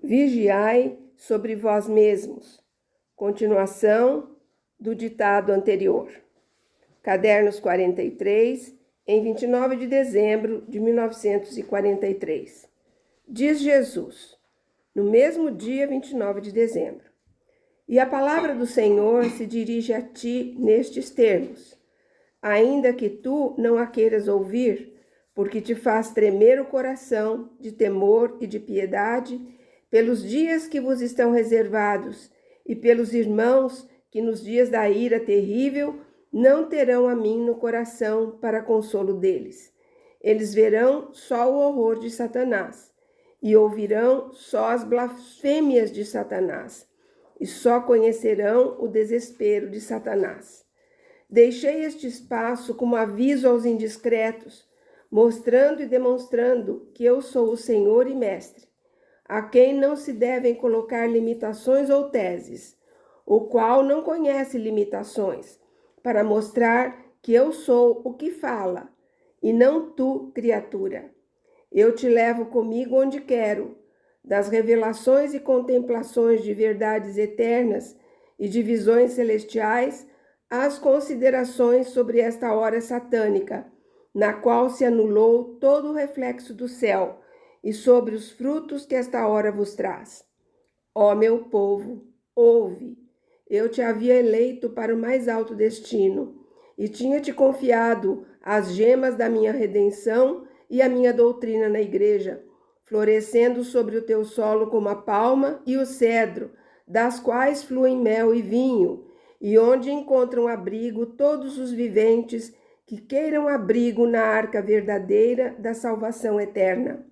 Vigiai sobre vós mesmos. Continuação do ditado anterior. Cadernos 43, em 29 de dezembro de 1943. Diz Jesus, no mesmo dia 29 de dezembro: e a palavra do Senhor se dirige a ti nestes termos: ainda que tu não a queiras ouvir, porque te faz tremer o coração de temor e de piedade, pelos dias que vos estão reservados, e pelos irmãos que nos dias da ira terrível não terão a mim no coração para consolo deles. Eles verão só o horror de Satanás, e ouvirão só as blasfêmias de Satanás, e só conhecerão o desespero de Satanás. Deixei este espaço como aviso aos indiscretos, mostrando e demonstrando que eu sou o Senhor e Mestre, a quem não se devem colocar limitações ou teses, o qual não conhece limitações, para mostrar que eu sou o que fala, e não tu, criatura. Eu te levo comigo onde quero, das revelações e contemplações de verdades eternas e de visões celestiais, às considerações sobre esta hora satânica, na qual se anulou todo o reflexo do céu, e sobre os frutos que esta hora vos traz. Ó meu povo, ouve, eu te havia eleito para o mais alto destino, e tinha-te confiado as gemas da minha redenção e a minha doutrina na igreja, florescendo sobre o teu solo como a palma e o cedro, das quais fluem mel e vinho, e onde encontram abrigo todos os viventes que queiram abrigo na arca verdadeira da salvação eterna.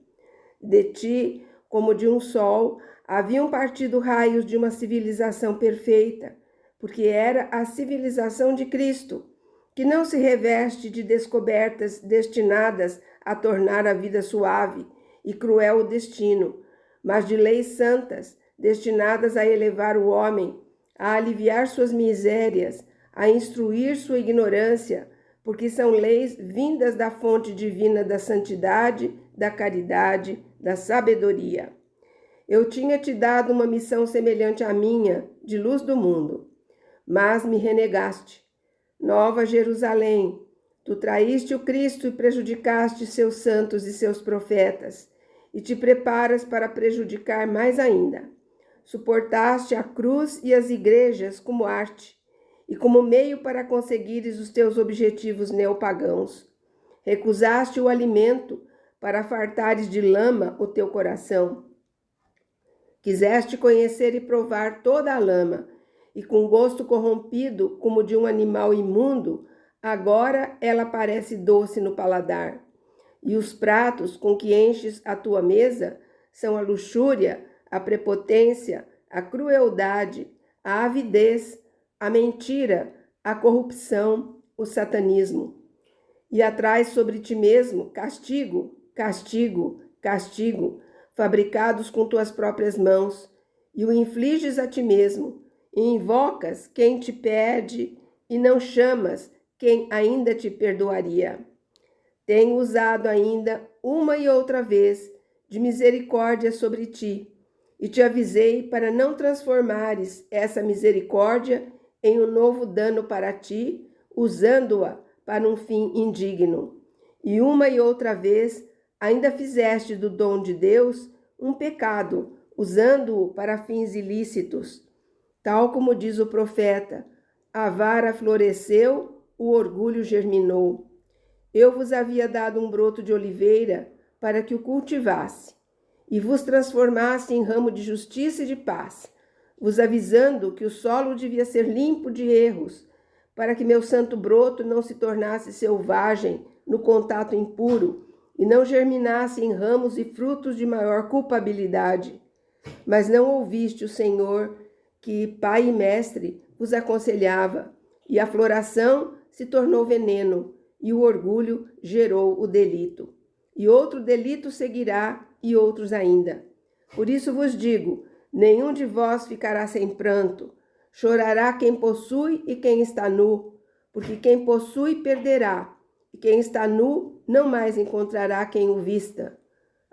De ti, como de um sol, haviam partido raios de uma civilização perfeita, porque era a civilização de Cristo, que não se reveste de descobertas destinadas a tornar a vida suave e cruel o destino, mas de leis santas, destinadas a elevar o homem, a aliviar suas misérias, a instruir sua ignorância, porque são leis vindas da fonte divina da santidade, da caridade, da sabedoria. Eu tinha te dado uma missão semelhante à minha, de luz do mundo, mas me renegaste. Nova Jerusalém, tu traíste o Cristo e prejudicaste seus santos e seus profetas, e te preparas para prejudicar mais ainda. Suportaste a cruz e as igrejas como arte, e como meio para conseguires os teus objetivos neopagãos. Recusaste o alimento para fartares de lama o teu coração. Quiseste conhecer e provar toda a lama, e com gosto corrompido como de um animal imundo, agora ela parece doce no paladar. E os pratos com que enches a tua mesa são a luxúria, a prepotência, a crueldade, a avidez, a mentira, a corrupção, o satanismo. E atrás sobre ti mesmo castigo, castigo, castigo, fabricados com tuas próprias mãos, e o infliges a ti mesmo, e invocas quem te pede, e não chamas quem ainda te perdoaria. Tenho usado ainda uma e outra vez de misericórdia sobre ti, e te avisei para não transformares essa misericórdia em um novo dano para ti, usando-a para um fim indigno. E uma e outra vez ainda fizeste do dom de Deus um pecado, usando-o para fins ilícitos. Tal como diz o profeta, a vara floresceu, o orgulho germinou. Eu vos havia dado um broto de oliveira para que o cultivasse, e vos transformasse em ramo de justiça e de paz, vos avisando que o solo devia ser limpo de erros, para que meu santo broto não se tornasse selvagem no contato impuro e não germinasse em ramos e frutos de maior culpabilidade. Mas não ouviste o Senhor, que, Pai e Mestre, vos aconselhava, e a floração se tornou veneno, e o orgulho gerou o delito. E outro delito seguirá, e outros ainda. Por isso vos digo, nenhum de vós ficará sem pranto. Chorará quem possui e quem está nu, porque quem possui perderá, e quem está nu não mais encontrará quem o vista.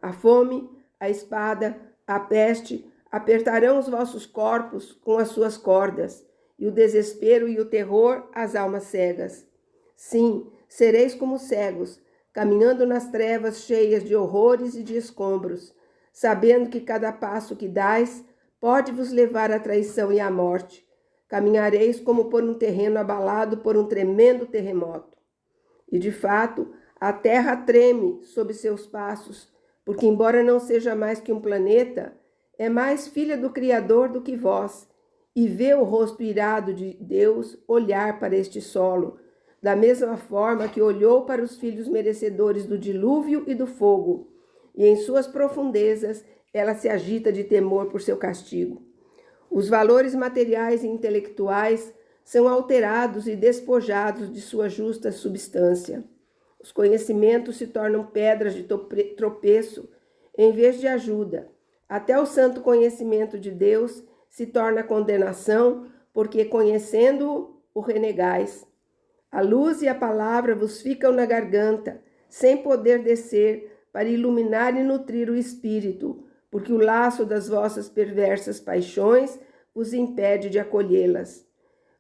A fome, a espada, a peste, Apertarão os vossos corpos com as suas cordas, e o desespero e o terror as almas cegas. Sim, sereis como cegos, caminhando nas trevas cheias de horrores e de escombros, sabendo que cada passo que dais pode vos levar à traição e à morte. Caminhareis como por um terreno abalado por um tremendo terremoto. E de fato, a terra treme sob seus passos, porque embora não seja mais que um planeta, é mais filha do Criador do que vós, e vê o rosto irado de Deus olhar para este solo, da mesma forma que olhou para os filhos merecedores do dilúvio e do fogo, e em suas profundezas ela se agita de temor por seu castigo. Os valores materiais e intelectuais são alterados e despojados de sua justa substância. Os conhecimentos se tornam pedras de tropeço em vez de ajuda. Até o santo conhecimento de Deus se torna condenação, porque conhecendo-o, o renegais. A luz e a palavra vos ficam na garganta, sem poder descer, para iluminar e nutrir o espírito, porque o laço das vossas perversas paixões vos impede de acolhê-las.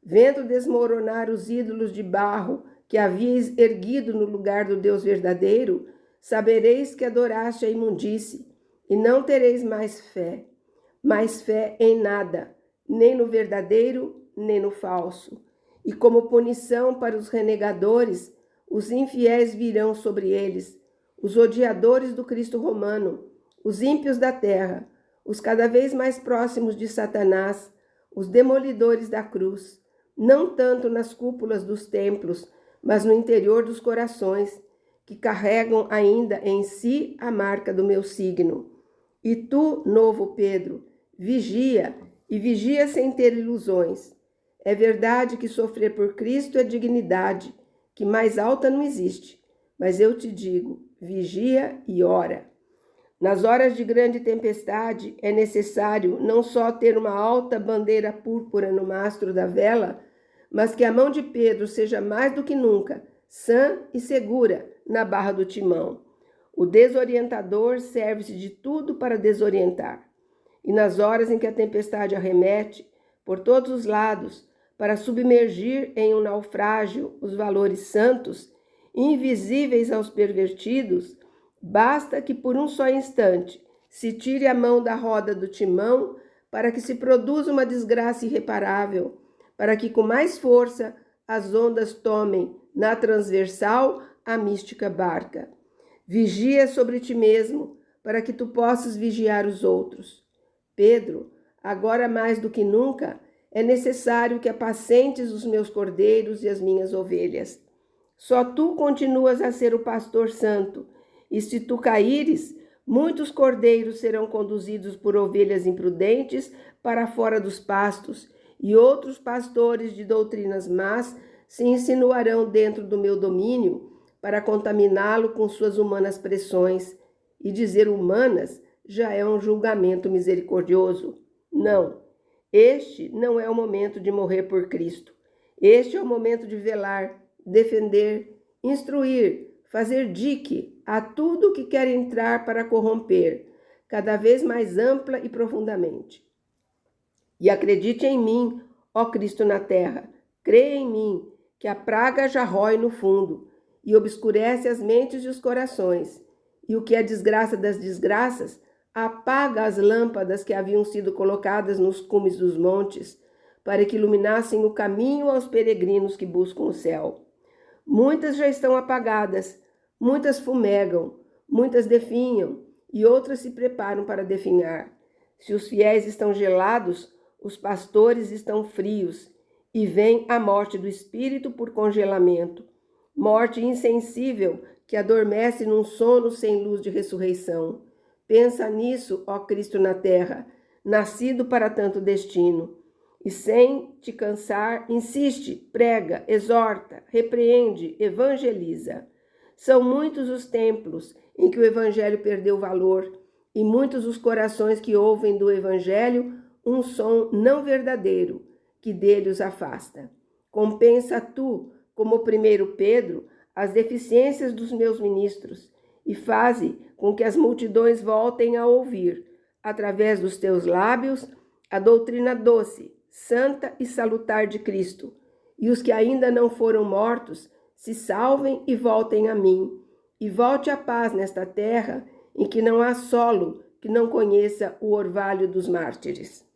Vendo desmoronar os ídolos de barro que havíeis erguido no lugar do Deus verdadeiro, sabereis que adoraste a imundície, e não tereis mais fé em nada, nem no verdadeiro, nem no falso. E como punição para os renegadores, os infiéis virão sobre eles, os odiadores do Cristo romano, os ímpios da terra, os cada vez mais próximos de Satanás, os demolidores da cruz, não tanto nas cúpulas dos templos, mas no interior dos corações, que carregam ainda em si a marca do meu signo. E tu, novo Pedro, vigia, e vigia sem ter ilusões. É verdade que sofrer por Cristo é dignidade, que mais alta não existe. Mas eu te digo, vigia e ora. Nas horas de grande tempestade, é necessário não só ter uma alta bandeira púrpura no mastro da vela, mas que a mão de Pedro seja mais do que nunca sã e segura na barra do timão. O desorientador serve-se de tudo para desorientar. E nas horas em que a tempestade arremete por todos os lados para submergir em um naufrágio os valores santos, invisíveis aos pervertidos, basta que por um só instante se tire a mão da roda do timão para que se produza uma desgraça irreparável, para que com mais força as ondas tomem na transversal a mística barca. Vigia sobre ti mesmo, para que tu possas vigiar os outros. Pedro, agora mais do que nunca, é necessário que apacentes os meus cordeiros e as minhas ovelhas. Só tu continuas a ser o pastor santo, e se tu caíres, muitos cordeiros serão conduzidos por ovelhas imprudentes para fora dos pastos, e outros pastores de doutrinas más se insinuarão dentro do meu domínio para contaminá-lo com suas humanas pressões. E dizer humanas já é um julgamento misericordioso. Não, este não é o momento de morrer por Cristo. Este é o momento de velar, defender, instruir, fazer dique a tudo que quer entrar para corromper, cada vez mais ampla e profundamente. E acredite em mim, ó Cristo na terra, creia em mim, que a praga já rói no fundo e obscurece as mentes e os corações, e o que é desgraça das desgraças, apaga as lâmpadas que haviam sido colocadas nos cumes dos montes, para que iluminassem o caminho aos peregrinos que buscam o céu. Muitas já estão apagadas, muitas fumegam, muitas definham, e outras se preparam para definhar. Se os fiéis estão gelados, os pastores estão frios, e vem a morte do espírito por congelamento, morte insensível que adormece num sono sem luz de ressurreição. Pensa nisso, ó Cristo na terra, nascido para tanto destino. E sem te cansar, insiste, prega, exorta, repreende, evangeliza. São muitos os templos em que o evangelho perdeu valor, e muitos os corações que ouvem do evangelho um som não verdadeiro, que dele os afasta. Compensa tu, como o primeiro Pedro, as deficiências dos meus ministros, e faze com que as multidões voltem a ouvir, através dos teus lábios, a doutrina doce, santa e salutar de Cristo, e os que ainda não foram mortos se salvem e voltem a mim, e volte a paz nesta terra em que não há solo que não conheça o orvalho dos mártires.